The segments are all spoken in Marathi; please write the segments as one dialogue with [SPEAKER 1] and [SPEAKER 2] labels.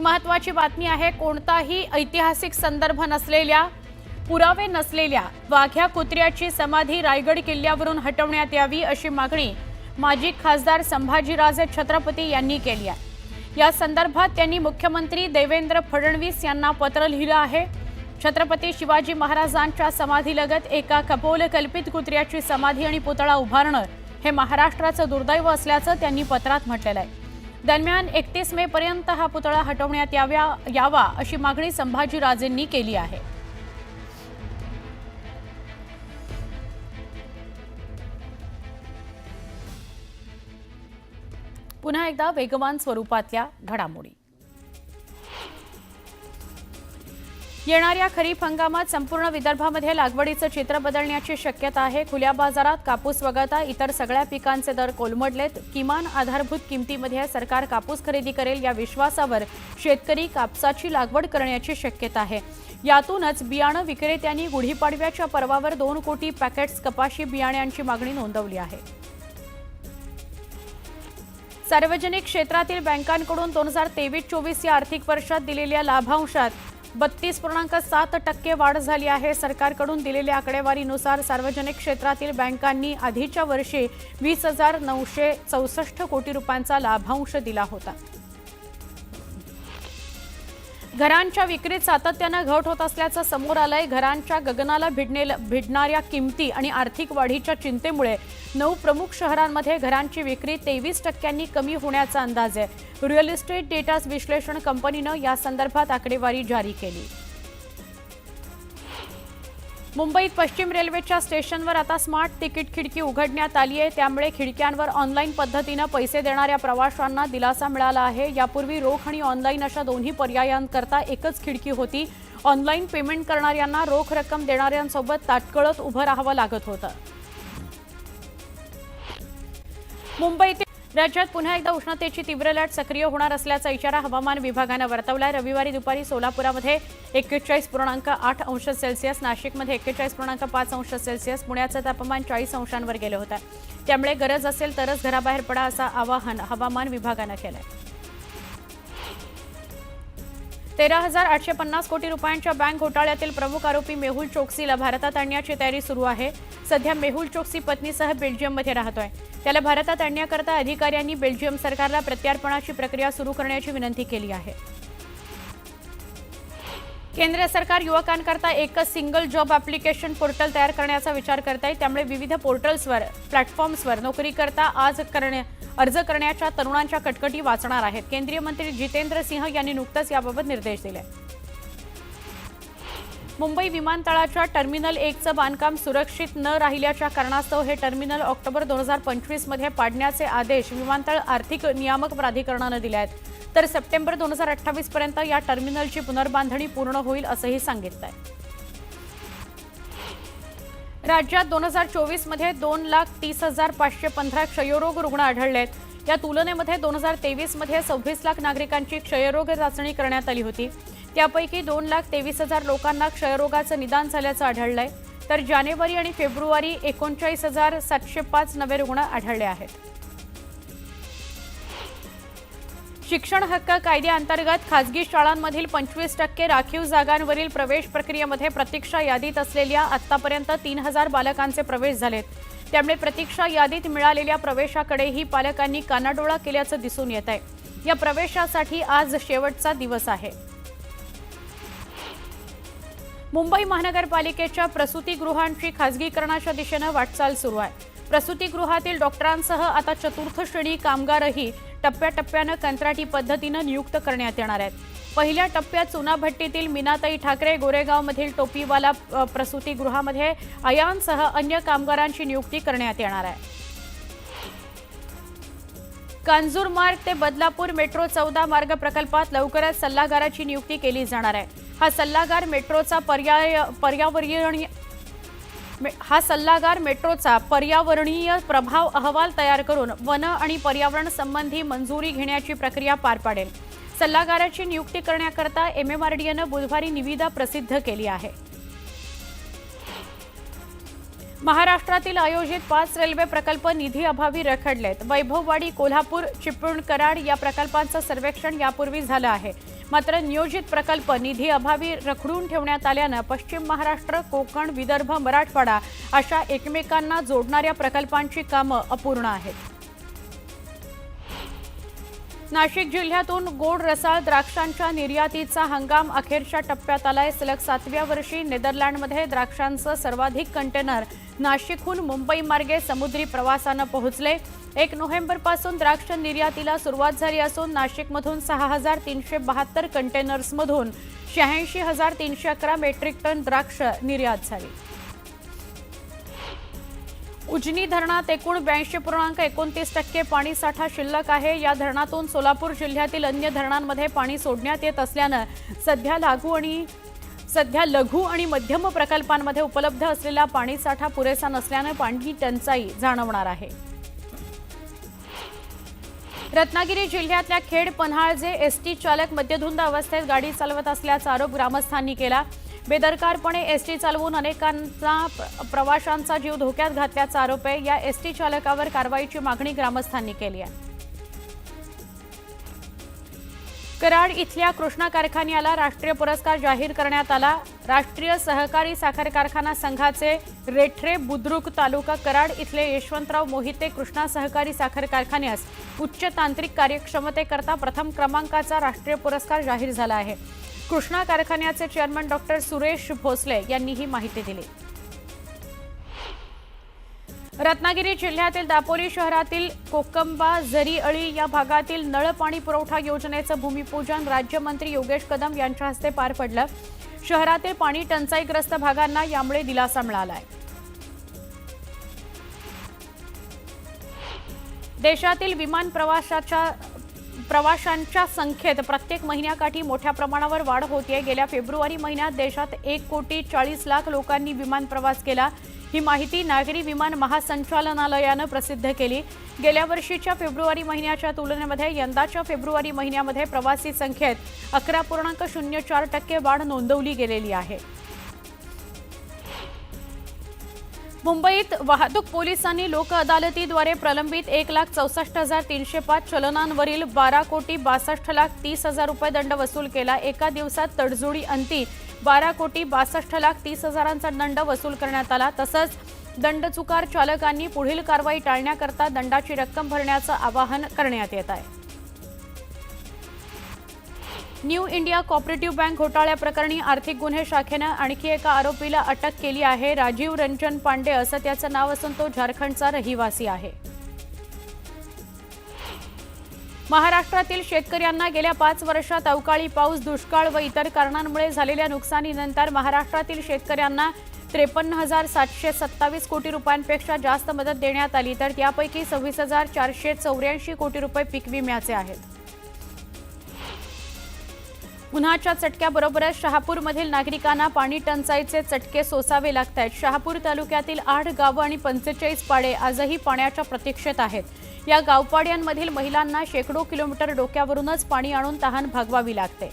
[SPEAKER 1] महत्त्वाची बातमी आहे। कोणताही ऐतिहासिक संदर्भ नसलेल्या, पुरावे नसलेल्या वाघ्या कुत्र्याची समाधी रायगड किल्ल्यावरून हटवण्यात यावी अशी मागणी माजी खासदार संभाजीराजे छत्रपती यांनी केली आहे। या संदर्भात त्यांनी मुख्यमंत्री देवेंद्र फडणवीस यांना पत्र लिहिलं आहे। छत्रपती शिवाजी महाराजांच्या समाधीलगत एका कपोलकल्पित कुत्र्याची समाधी आणि पुतळा उभारणं हे महाराष्ट्राचं दुर्दैव असल्याचं त्यांनी पत्रात म्हटलेलं आहे। दरम्यान 31 मे पर्यंत हा पुतळा हटवण्यात यावा अशी मागणी संभाजीराजेंनी केली आहे। पुन्हा एकदा वेगवान स्वरूपातल्या घडामोडी। येणाऱ्या खरीप हंगामात संपूर्ण विदर्भामध्ये लागवडीचं चित्र बदलण्याची शक्यता आहे। खुल्या बाजारात कापूस वगळता इतर सगळ्या पिकांचे दर कोलमडलेत। किमान आधारभूत किमतीमध्ये सरकार कापूस खरेदी करेल या विश्वासावर शेतकरी कापसाची लागवड करण्याची शक्यता आहे। यातूनच बियाणं विक्रेत्यांनी गुढीपाडव्याच्या पर्वावर 2 कोटी पॅकेट्स कपाशी बियाण्यांची मागणी नोंदवली आहे। सार्वजनिक क्षेत्रातील बँकांकडून 2023-24 या आर्थिक वर्षात दिलेल्या लाभांशात 32.7% वाढ झाली आहे। सरकारकडून दिलेल्या आकडेवारीनुसार सार्वजनिक क्षेत्रातील बँकांनी आधीच्या वर्षी 20,964 कोटी रुपयांचा लाभांश दिला होता। घरांच्या विक्रीत सातत्यानं घट होत असल्याचं समोर आलंय। घरांच्या गगनाला भिडणाऱ्या किमती आणि आर्थिक वाढीच्या चिंतेमुळे 9 प्रमुख शहरांमध्ये घरांची विक्री 23% कमी होण्याचा अंदाज आहे। रिअल इस्टेट डेटा विश्लेषण कंपनीनं या संदर्भात आकडेवारी जारी केली। मुंबईत पश्चिम रेल्वेच्या स्टेशनवर आता स्मार्ट तिकीट खिडकी उघडण्यात आली आहे। त्यामुळे खिडक्यांवर ऑनलाईन पद्धतीने पैसे देणाऱ्या प्रवाशांना दिलासा मिळाला आहे। यापूर्वी रोख आणि ऑनलाईन अशा दोन्ही पर्यायांकरता एकच खिडकी होती। ऑनलाईन पेमेंट करणाऱ्यांना रोख रक्कम देणाऱ्यांसोबत ताटकळत उभं राहावं लागत होतं। मुंबईत राज्यात पुन्हा एकदा उष्णतेची तीव्र लाट सक्रिय होणार असल्याचा इशारा हवामान विभागानं वर्तवलाय। रविवारी दुपारी सोलापुरामध्ये 41.8 अंश सेल्सिअस, नाशिकमध्ये 41.5 अंश सेल्सिअस, पुण्याचं तापमान 40 अंशांवर गेलं होतं। त्यामुळे गरज असेल तरच घराबाहेर पडा असं आवाहन हवामान विभागानं केलंय। 13,850 कोटी रुपयांच्या बँक घोटाळ्यातील प्रमुख आरोपी मेहुल चोक्सीला भारतात आणण्याची तयारी सुरू आहे। सध्या मेहुल चोक्सी पत्नीसह बेल्जियममध्ये राहतोय। त्याला भारतात आणण्याकरता अधिकाऱ्यांनी बेल्जियम सरकारला प्रत्यार्पणाची प्रक्रिया सुरू करण्याची विनंती केली आहे। केंद्र सरकार युवकांकरता एकच सिंगल जॉब ॲप्लिकेशन पोर्टल तयार करण्याचा विचार करत आहे। त्यामुळे विविध पोर्टल्सवर, प्लॅटफॉर्म्सवर नोकरीकरता अर्ज करण्याच्या तरुणांच्या कटकटी वाचणार आहेत। केंद्रीय मंत्री जितेंद्र सिंह यांनी नुकताच याबाबत निर्देश दिले। मुंबई विमानतळाच्या टर्मिनल 1चं बांधकाम सुरक्षित न राहिल्याच्या कारणास्तव हे टर्मिनल ऑक्टोबर 2025 मध्ये पाडण्याचे आदेश विमानतळ आर्थिक नियामक प्राधिकरणानं दिले आहेत। तर सप्टेंबर 2028 पर्यंत या टर्मिनलची पुनर्बांधणी पूर्ण होईल असंही सांगितलंय। राज्यात 2024 मध्ये 2,30,515 क्षयरोग रुग्ण आढळलेत। या तुलनेमध्ये 2023 मध्ये 26 लाख नागरिकांची क्षयरोग चाचणी करण्यात आली होती। त्यापैकी 2,23,000 लोकांना क्षयरोगाचं निदान झाल्याचं आढळलंय। तर जानेवारी आणि फेब्रुवारी 39,705 नवे रुग्ण आढळले आहेत। शिक्षण हक्क कायद्याअंतर्गत खासगी शाळांमधील 25% राखीव जागांवरील प्रवेश प्रक्रियेमध्ये प्रतीक्षा यादीत असलेल्या आतापर्यंत 3,000 बालकांचे प्रवेश झालेत। त्यामुळे प्रतीक्षा यादीत मिळालेल्या प्रवेशाकडेही पालकांनी कानाडोळा केल्याचं दिसून येत आहे। या प्रवेशासाठी आज शेवटचा दिवस आहे। मुंबई महानगरपालिकेच्या प्रसूतीगृहांची खासगीकरणाच्या दिशेने वाटचाल सुरू आहे। प्रसूतीगृहातील डॉक्टरांसह आता चतुर्थ श्रेणी कामगारही टप्प्याटप्प्यानं कंत्राटी पद्धतीनं नियुक्त करण्यात येणार आहेत। पहिल्या टप्प्यात चुनाभट्टीतील मीनाताई ठाकरे, गोरेगावमधील टोपीवाला प्रसूतीगृहामध्ये अयांसह अन्य कामगारांची नियुक्ती करण्यात येणार आहे। कांजूरमार्ग ते बदलापूर मेट्रो 14 मार्ग प्रकल्पात लवकरच सल्लागाराची नियुक्ती केली जाणार आहे। हा सल्लागार मेट्रोचा पर्यावरणीय प्रभाव अहवाल तयार करून वन आणि पर्यावरण संबंधी मंजुरी घेण्याची प्रक्रिया पार पाडेल। सल्लागाराची नियुक्ती करण्याकरता MMRDAनं बुधवारी निविदा प्रसिद्ध केली आहे। महाराष्ट्रातील आयोजित 5 रेल्वे प्रकल्प निधी अभावी रखडलेत। वैभववाडी, कोल्हापूर, चिपळूण, कराड या प्रकल्पांचं सर्वेक्षण यापूर्वी झालं आहे। मात्र नियोजित प्रकल्प निधी अभावी रखडून ठेवण्यात आल्यानं पश्चिम महाराष्ट्र, कोकण, विदर्भ, मराठवाडा अशा एकमेकांना जोडणाऱ्या प्रकल्पांची कामं अपूर्ण आहेत. नाशिक जिल्ह्यातून गोड रसाळ द्राक्षांच्या निर्यातीचा हंगाम अखेरच्या टप्प्यात आलाय. सलग 7व्या वर्षी नेदरलँडमध्ये द्राक्षांचं सर्वाधिक कंटेनर नाशिकहून मुंबई मार्गे समुद्री प्रवासानं पोहोचले. 1 नोव्हेंबरपासून द्राक्ष निर्यातीला सुरुवात झाली असून नाशिकमधून 6,372 कंटेनर्समधून 86,311 मेट्रिक टन द्राक्ष निर्यात झाली. उजनी धरणात एकूण 82.29% पाणीसाठा शिल्लक आहे. या धरणातून सोलापूर जिल्ह्यातील अन्य धरणांमध्ये पाणी सोडण्यात येत असल्यानं सध्या लघु आणि मध्यम प्रकल्पांमध्ये उपलब्ध असलेला पाणीसाठा पुरेसा नसल्यानं पाणी टंचाई जाणवणार आहे. रत्नागिरी जिल्ह्यातल्या खेड पन्हाळजे एसटी चालक मद्यधुंद अवस्थेत गाडी चालवत असल्याचा आरोप ग्रामस्थांनी केला. बेदरकारपणे एसटी चालवून अनेकांचा प्रवाशांचा जीव धोक्यात घातल्याचा आरोप आहे. या एसटी चालकावर कारवाईची मागणी ग्रामस्थांनी केली आहे. कराड इथल्या कृष्णा कारखान्याला राष्ट्रीय पुरस्कार जाहीर करण्यात आला. राष्ट्रीय सहकारी साखर कारखाना संघाचे रेठरे बुद्रुक तालुका कराड इथले यशवंतराव मोहिते कृष्णा सहकारी साखर कारखान्यास उच्च तांत्रिक कार्यक्षमतेकरता प्रथम क्रमांकाचा राष्ट्रीय पुरस्कार जाहीर झाला आहे. कृष्णा कारखान्याचे चेअरमन डॉक्टर सुरेश भोसले यांनी ही माहिती दिली. रत्नागिरी जिल्ह्यातील दापोली शहरातील कोकंबा झरीअळी या भागातील नळ पाणी पुरवठा योजनेचं भूमिपूजन राज्यमंत्री योगेश कदम यांच्या हस्ते पार पडलं. शहरातील पाणी टंचाईग्रस्त भागांना यामुळे दिलासा मिळाला आहे. देशातील विमान प्रवाशांच्या संख्येत प्रत्येक महिन्याकाठी मोठ्या प्रमाणावर वाढ होतीये. गेल्या फेब्रुवारी महिन्यात देशात 1,40,00,000 लोकांनी विमान प्रवास केला. ही माहिती नागरी विमान महासंचालनालयानं प्रसिद्ध केली. गेल्या वर्षीच्या फेब्रुवारी महिन्याच्या तुलनेमध्ये यंदाच्या फेब्रुवारी महिन्यामध्ये प्रवासी संख्येत 11.04% वाढ नोंदवली गेलेली आहे. मुंबईत वाहतूक पोलिसांनी लोक अदालतीद्वारे प्रलंबित 1,64,305 चलनांवरील 12,62,30,000 रुपये दंड वसूल केला. एका दिवसात तडजोडी अंती 12,62,30,000चा दंड वसूल करण्यात आला. तसंच दंडचुकार चालकांनी पुढील कारवाई टाळण्याकरता दंडाची रक्कम भरण्याचं आवाहन करण्यात येत आहे. न्यू इंडिया कोऑपरेटिव्ह बँक घोटाळ्याप्रकरणी आर्थिक गुन्हे शाखेनं आणखी एका आरोपीला अटक केली आहे. राजीव रंजन पांडे असं त्याचं नाव असून तो झारखंडचा रहिवासी आहे. महाराष्ट्रातील शेतकऱ्यांना गेल्या 5 वर्षात अवकाळी पाऊस, दुष्काळ व इतर कारणांमुळे झालेल्या नुकसानीनंतर महाराष्ट्रातील शेतकऱ्यांना 53,727 कोटी रुपयांपेक्षा जास्त मदत देण्यात आली. तर त्यापैकी 26,484 कोटी रुपये पीक विम्याचे आहेत. उन्हाच्या चटक्याबरोबरच शहापूरमधील नागरिकांना पाणी टंचाईचे चटके सोसावे लागत आहेत. शहापूर तालुक्यातील 8 गावं आणि 45 पाडे आजही पाण्याच्या प्रतीक्षेत आहेत. या गावपाड्यांमधील महिलांना शेकडो किलोमीटर डोक्यावरूनच पाणी आणून तहान भागवावी लागते.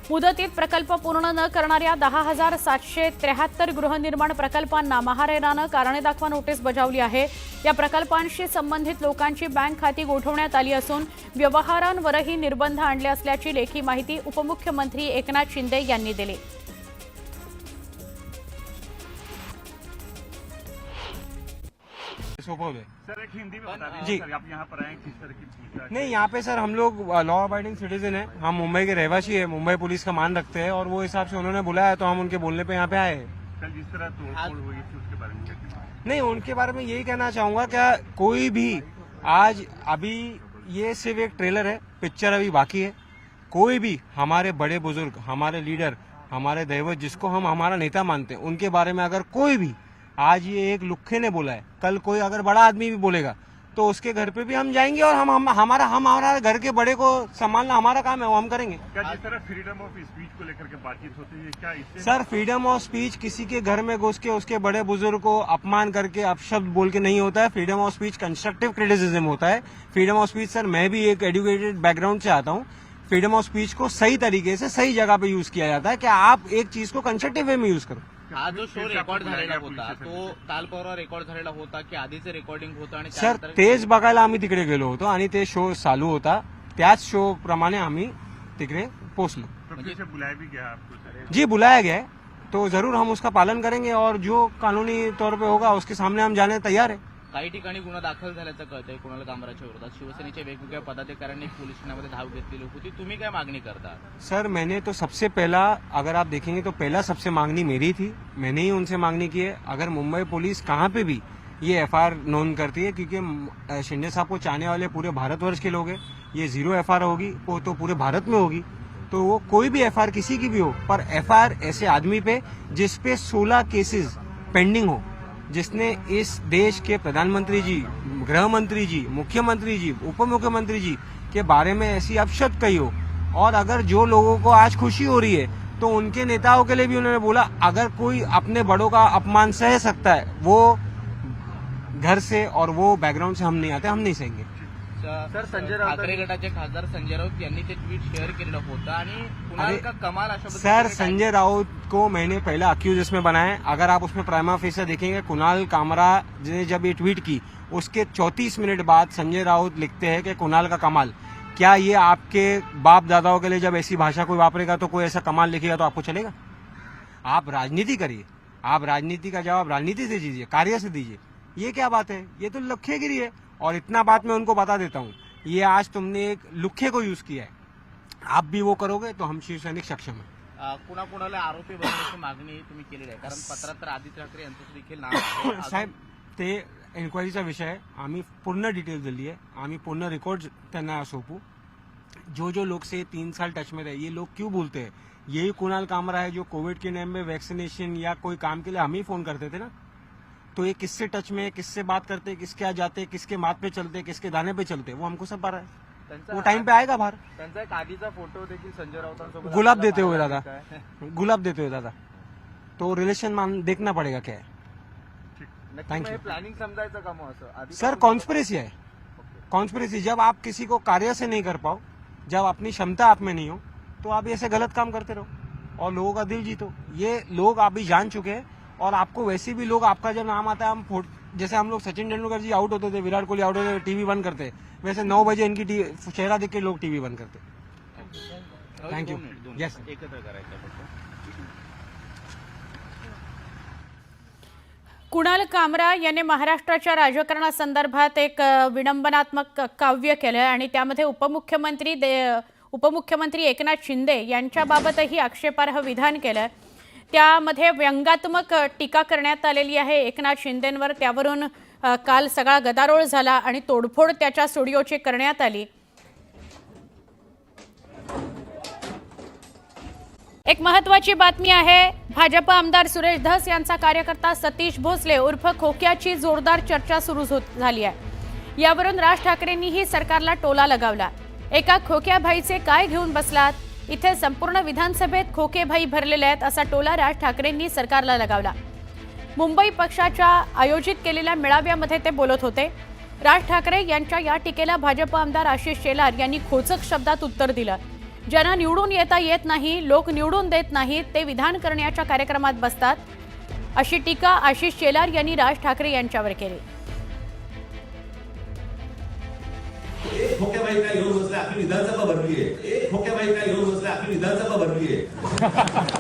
[SPEAKER 1] मुदतीत प्रकल्प पूर्ण न करणाऱ्या 10,773 गृहनिर्माण प्रकल्पांना महारेरानं कारणे दाखवा नोटीस बजावली आहे. या प्रकल्पांशी संबंधित लोकांची बँक खाती गोठवण्यात आली असून व्यवहारांवरही निर्बंध आणले असल्याची लेखी माहिती उपमुख्यमंत्री एकनाथ शिंदे यांनी दिली.
[SPEAKER 2] सर एक हिंदी में बता दीजिए
[SPEAKER 3] जी।
[SPEAKER 2] सर, आप यहाँ पर आए किस तरह की पूछताछ?
[SPEAKER 3] नहीं, यहाँ पे सर हम लोग लॉ अबाइडिंग सिटीजन हैं, हम मुंबई के रहवासी हैं, मुंबई पुलिस का मान रखते हैं और वो हिसाब से उन्होंने बुलाया तो हम उनके बोलने पे यहाँ पे आए हैं।
[SPEAKER 2] कल जिस तरह तोड़फोड़ हुई थी उसके बारे में क्या कहना है?
[SPEAKER 3] नहीं, उनके बारे में यही कहना चाहूंगा क्या कोई भी आज अभी ये सिर्फ एक ट्रेलर है, पिक्चर अभी बाकी है। कोई भी हमारे बड़े बुजुर्ग, हमारे लीडर, हमारे दैवत जिसको हम हमारा नेता मानते हैं, उनके बारे में अगर कोई भी आज ये एक लुक्खे ने बोला है, कल कोई अगर बड़ा आदमी भी बोलेगा तो उसके घर पे भी हम जाएंगे और हमारा घर के बड़े को संभालना हमारा काम है, वो हम करेंगे।
[SPEAKER 2] क्या जिस तरह फ्रीडम ऑफ स्पीच को लेकर के बातचीत होती है, क्या इससे
[SPEAKER 3] सर फ्रीडम ऑफ स्पीच किसी के घर में घुस के उसके बड़े बुजुर्ग को अपमान करके अपशब्द बोल के नहीं होता है। Freedom of speech constructive criticism होता है। फ्रीडम ऑफ स्पीच सर, मैं भी एक एजुकेटेड बैकग्राउंड से आता हूँ। फ्रीडम ऑफ स्पीच को सही तरीके से सही जगह पे यूज किया जाता है कि आप एक चीज को कंस्ट्रक्टिव वे में यूज करो।
[SPEAKER 4] हा जो शो रेकॉर्ड झालेला होता तो काल परवा रेकॉर्ड झालेला होता की आधीचे रेकॉर्डिंग होतं आणि
[SPEAKER 3] सर
[SPEAKER 4] त्यानंतर
[SPEAKER 3] तेच बघायला आम्ही तिकडे गेलो होतो आणि ते शो चालू होता त्याच शो प्रमाणे आम्ही तिकडे पोहोचलो.
[SPEAKER 2] तो फिर से बुलाया भी गया आपको सर?
[SPEAKER 3] जी बुलाया गया है, तो जरूर हम उसका पालन करेंगे और जो कानूनी तौर पे होगा उसके सामने हम जाने तैयार है.
[SPEAKER 4] काही ठिकाणी गुन्हा दाखल झाल्याचं कळतंय कुणाल कामराच्या विरोधात. शिवसेनेच्या वेगवेगळ्या पदाधिकाऱ्यांनी पोलीस ठाण्यामध्ये धाव घेतलेली होती. तुम्ही काय मागणी करता?
[SPEAKER 3] सर मैंने तो सबसे पहला, अगर आप देखेंगे तो पहला सबसे मांगनी मेरी थी, मैंने ही उनसे मांगनी की है. अगर मुंबई पुलिस कहाँ पे भी ये एफआईआर नोंद करती है, क्योंकि शिंदे साहब को चाहने वाले पूरे भारतवर्ष के लोग हैं, ये 0 एफआईआर होगी वो तो पूरे भारत में होगी, तो वो कोई भी एफआईआर किसी की भी हो, पर एफआईआर ऐसे आदमी पे जिसपे 16 केसेस पेंडिंग हो, जिसने इस देश के प्रधानमंत्री जी, गृह मंत्री जी, मुख्यमंत्री जी, उप मुख्यमंत्री जी के बारे में ऐसी अपशब्द कही हो. और अगर जो लोगों को आज खुशी हो रही है तो उनके नेताओं के लिए भी उन्होंने बोला अगर कोई अपने बड़ों का अपमान सह सकता है, वो घर से और वो बैकग्राउंड से हम नहीं आते, हम नहीं सहेंगे.
[SPEAKER 4] सर संजय राऊत ठाकरे गटाचे खासदार संजय राऊत यांनी ते ट्विट शेअर केलेलं होतं आणि कुणाल का कमाल अशा
[SPEAKER 3] सर संजय राउत को मैंने पहले अक्यूज इसमें बनाया है. अगर आप उसमें प्राइमा फेसी देखेंगे, कुणाल कामरा ने जब ये ट्वीट की उसके 34 मिनट बाद संजय राउत लिखते हैं कि कुणाल का कमाल. क्या ये आपके बाप दादाओं के लिए जब ऐसी भाषा कोई वापरेगा तो कोई ऐसा कमाल लिखेगा तो आपको चलेगा? आप राजनीति करिए, आप राजनीति का जवाब राजनीति से दीजिए, कार्य से दीजिए. ये क्या बात है? ये तो लुखेगिरी है. और इतना बात मैं उनको बता देता हूँ, ये आज तुमने एक लुखे को यूज किया है, आप भी वो करोगे तो हम शिवसैनिक सक्षम है.
[SPEAKER 4] कुणाकुणाला आरोपी बनवण्याची मागणी तुम्ही केलेली आहे, कारण पत्रात तर आदित्य ठाकरे यांचं देखील नाव आहे.
[SPEAKER 3] साहेब ते एन्क्वायरीचा विषय आहे. आम्ही पूर्ण डिटेल दिली आहे, आम्ही पूर्ण रिकॉर्ड त्यांना सोपू. जो लोग से 3 साल टच में रहे, ये लोग क्यों बोलते हैं यही कुणाल कामरा है जो कोविड के नेम में वैक्सीनेशन या कोई काम के लिए हम ही फोन करते थे ना. तो ये किससे टच में, किससे बात करते, किसके यहाँ जाते, किसके मात पे चलते, किसके दाने पे चलते, वो हमको सब पता है. वो टाइम पे आएगा बाहर.
[SPEAKER 4] त्यांचा एक आधीचा फोटो देखील संजय राऊतांसोबत
[SPEAKER 3] गुलाब देते हुए दादा, गुलाब देते हुए दादा, तो रिलेशन देखना पड़ेगा क्या है. Thank you.
[SPEAKER 4] प्लॅनिंग समजायचं का मग असं?
[SPEAKER 3] सर कॉन्स्पिरेसी है, कॉन्स्पिरेसी. जब आप किसी को कार्य से नहीं कर पाओ, जब अपनी क्षमता आप में नहीं हो, तो आप ऐसे गलत काम करते रहो और लोगों का दिल जीतो. ये लोग अभी जान चुके हैं. और आपको वैसे भी लोग, आपका जब नाम आता है, हम जैसे हम लोग सचिन तेंदुलकर जी आउट होते थे, विराट कोहली आउट होते थे, टीवी बंद करते, वैसे 9 बजे इनकी चेहरा देख के लोग टीवी बंद करते. Thank you. यस.
[SPEAKER 4] एकत्र करायचं फक्त.
[SPEAKER 1] कुणाल कामरा यांनी महाराष्ट्राच्या राजकारणासंदर्भात एक विडंबनात्मक काव्य केलं आणि त्यामध्ये उपमुख्यमंत्री एकनाथ शिंदे यांच्याबाबतही आक्षेपार्ह विधान केलं. त्यामध्ये व्यंगात्मक टीका करण्यात आलेली आहे एकनाथ शिंदेंवर. त्यावरून काल सगळा गदारोळ झाला आणि तोडफोड त्याच्या स्टुडिओची करण्यात आली. एक महत्त्वाची बातमी आहे. भाजप आमदार सुरेश धस यांचा कार्यकर्ता सतीश भोसले उर्फ खोक्याची जोरदार चर्चा सुरू झाली आहे. यावरून राज ठाकरेंनीही सरकारला टोला लगावला. एका खोक्या भाईचे काय घेऊन बसलात, इथे संपूर्ण विधानसभेत खोके भाई भरलेले आहेत असा टोला राज ठाकरेंनी सरकारला लगावला. मुंबई पक्षाच्या आयोजित केलेल्या मेळाव्यामध्ये ते बोलत होते. राज ठाकरे यांच्या या टीकेला भाजप आमदार आशिष शेलार यांनी खोचक शब्दात उत्तर दिलं. ज्यांना निवडून येता येत नाही, लोक निवडून देत नाहीत, ते विधान करण्याच्या कार्यक्रमात बसतात, अशी टीका आशिष शेलार यांनी राज ठाकरे यांच्यावर केली.
[SPEAKER 5] एक खोक्याबाई काय घेऊन बसले, आपली विधानसभा भरली आहे. एक खोक्याबाई काय घेऊन बसले, आपली विधानसभा भरली आहे.